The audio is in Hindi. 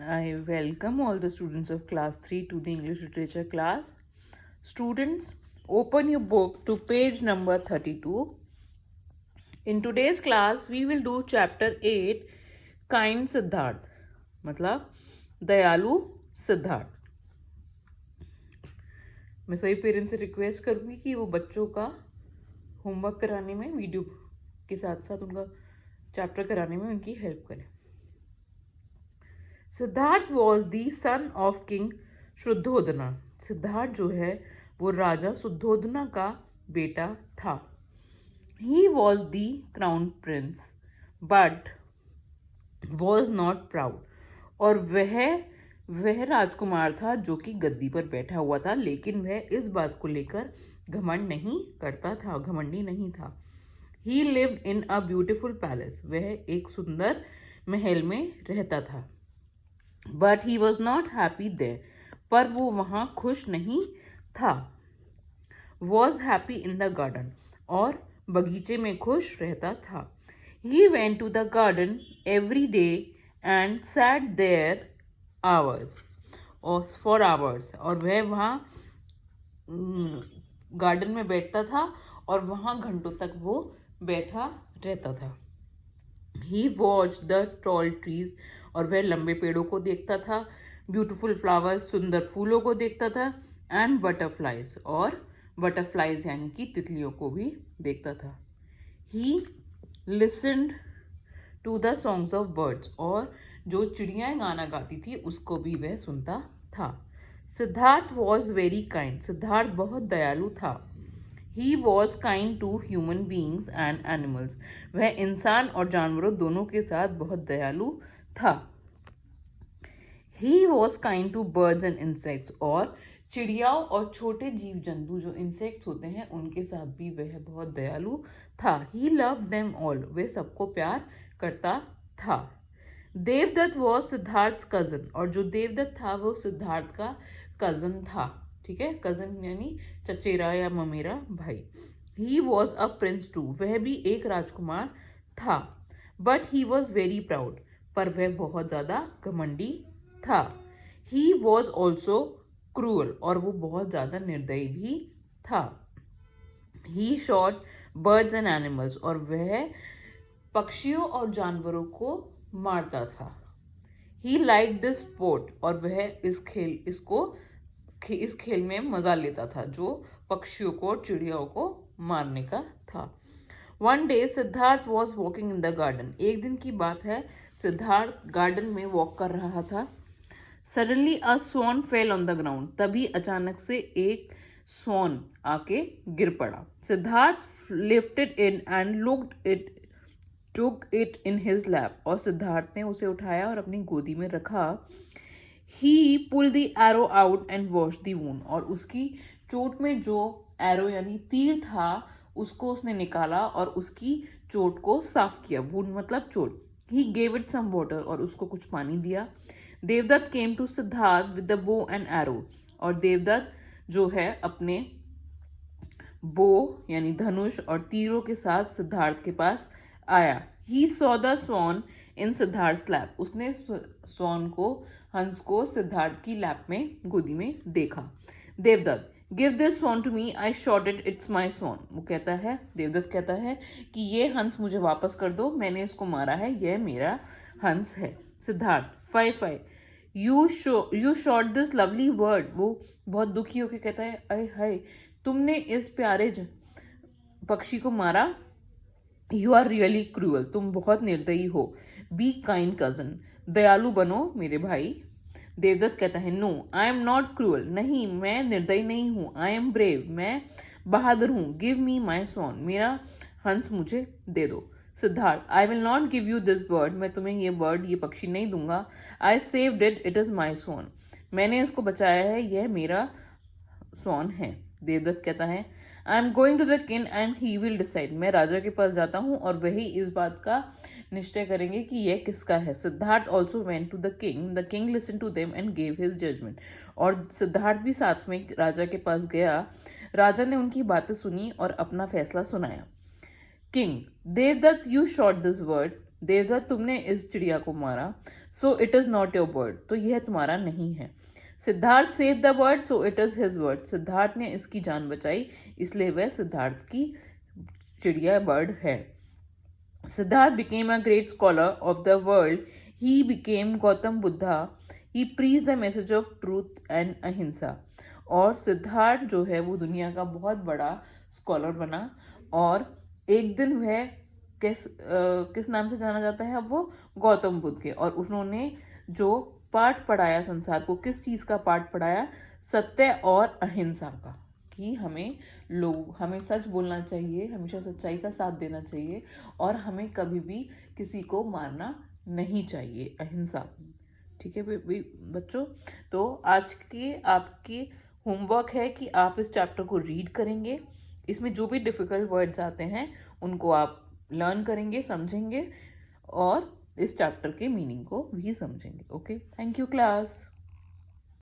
I welcome all the students of class 3 to the English literature class. Students, open your book to page number 32. In today's class, we will do chapter 8, Kind Siddharth. मतलब दयालु सिद्धार्थ. मैं सभी पेरेंट्स से रिक्वेस्ट करूँगी कि वो बच्चों का होमवर्क कराने में वीडियो के साथ साथ उनका चैप्टर कराने में उनकी हेल्प करें. Siddhartha was the son of king Shuddhodana. Siddhartha जो है वो राजा शुद्धोधना का बेटा था. He was the crown prince but was not proud. और वह राजकुमार था जो कि गद्दी पर बैठा हुआ था, लेकिन वह इस बात को लेकर घमंड नहीं करता था, घमंडी नहीं था. He lived in a beautiful palace. वह एक सुंदर महल में रहता था. But he was not happy there. पर वो वहाँ खुश नहीं था. Was happy in the garden. और बगीचे में खुश रहता था. He went to the garden every day and sat there hours और फॉर आवर्स. और वह वहाँ गार्डन में बैठता था और वहाँ घंटों तक वो बैठा रहता था. ही वॉच द टॉल ट्रीज. और वह लंबे पेड़ों को देखता था. ब्यूटिफुल फ्लावर्स, सुंदर फूलों को देखता था. And butterflies. और बटरफ्लाइज यानी कि तितलियों को भी देखता था. He listened to the songs of birds. और जो चिड़ियाँ गाना गाती थी उसको भी वह सुनता था. Siddhartha was very kind. Siddhartha बहुत दयालु था. He was kind to human beings and animals. वह इंसान और जानवरों दोनों के साथ बहुत दयालु था. He was kind to birds and insects. और चिड़ियाओं और छोटे जीव जंतु जो इंसेक्ट्स होते हैं उनके साथ भी वह बहुत दयालु था. He loved them all. वह सबको प्यार करता था. Devadatta was Siddhartha cousin. और जो देवदत्त था वो सिद्धार्थ का कजन था. ठीक है, कजन यानी चचेरा या ममेरा भाई. He was a prince too. वह भी एक राजकुमार था. But he was very proud. पर वह बहुत ज़्यादा घमंडी था. He was also cruel. और वो बहुत ज़्यादा निर्दयी भी था. He shot birds and animals. और वह पक्षियों और जानवरों को मारता था. He like this sport. और वह इस खेल में मजा लेता था जो पक्षियों को और चिड़ियाओं को मारने का था. One day Siddharth was walking in the garden. एक दिन की बात है, सिद्धार्थ गार्डन में वॉक कर रहा था. Suddenly a sworn fell on the ground. तभी अचानक से एक स्वॉन आके गिर पड़ा. Siddharth lifted it and looked it took it in his lap. और सिद्धार्थ ने उसे उठाया और अपनी गोदी में रखा. He pulled the arrow out and washed the wound. और उसकी चोट में जो एरो यानी तीर था उसको उसने निकाला और उसकी चोट को साफ किया. वुंड मतलब चोट. He gave it some water. और उसको कुछ पानी दिया. Devdutt came to Siddharth with the bow and arrow. और देवदत्त जो है अपने बो यानी धनुष और तीरों के साथ सिद्धार्थ के पास आया. He saw the sworn in Siddharth lap. उसने स्वॉन को, हंस को सिद्धार्थ की लैप में, गोदी में देखा. Devadatta, give this swan to me, I shot it, it's my swan. वो कहता है, देवदत्त कहता है कि ये हंस मुझे वापस कर दो, मैंने इसको मारा है, यह मेरा हंस है. Siddhartha, why you shot this lovely bird. वो बहुत दुखी होकर कहता है, अय हाय, तुमने इस प्यारे पक्षी को मारा. You are really cruel. तुम बहुत निर्दयी हो. Be kind cousin. दयालु बनो मेरे भाई. देवदत्त कहता है, no I am not cruel. नहीं, मैं निर्दयी नहीं हूँ. I am brave. मैं बहादुर हूँ. Give me my swan. मेरा हंस मुझे दे दो. Siddhartha, I will not give you this bird. मैं तुम्हें ये पक्षी नहीं दूंगा. I saved it, it is my swan. मैंने इसको बचाया है, यह मेरा स्वॉन है. देवदत्त कहता है, I am going to the king and he will decide. मैं राजा के पास जाता हूँ और वही इस बात का निश्चय करेंगे कि यह किसका है. Siddhartha also went to the king listen to them and gave his judgement. और सिद्धार्थ भी साथ में राजा के पास गया. राजा ने उनकी बातें सुनी और अपना फैसला सुनाया. King, Devadatta, you shot this bird. Devadatta, तुमने इस चिड़िया को मारा. So it is not your bird, तो यह तुम्हारा नहीं है। Siddhartha save the bird, so it is his bird, Siddhartha ने इसकी जान बचाई इसलिए वह सिद्धार्थ की चिड़िया बर्ड है। Siddharth became a great scholar of the world. He became Gautam Buddha. He preached the message of truth and अहिंसा। और सिद्धार्थ जो है वो दुनिया का बहुत बड़ा स्कॉलर बना, और एक दिन वह किस नाम से जाना जाता है अब वो, गौतम बुद्ध के। और उन्होंने जो पाठ पढ़ाया संसार को, किस चीज़ का पाठ पढ़ाया, सत्य और अहिंसा का, कि हमें सच बोलना चाहिए, हमेशा सच्चाई का साथ देना चाहिए, और हमें कभी भी किसी को मारना नहीं चाहिए, अहिंसा। ठीक है बच्चों, तो आज की आपकी होमवर्क है कि आप इस चैप्टर को रीड करेंगे, इसमें जो भी डिफ़िकल्ट वर्ड्स आते हैं उनको आप लर्न करेंगे, समझेंगे, और इस चैप्टर के मीनिंग को भी समझेंगे। Okay, thank you class.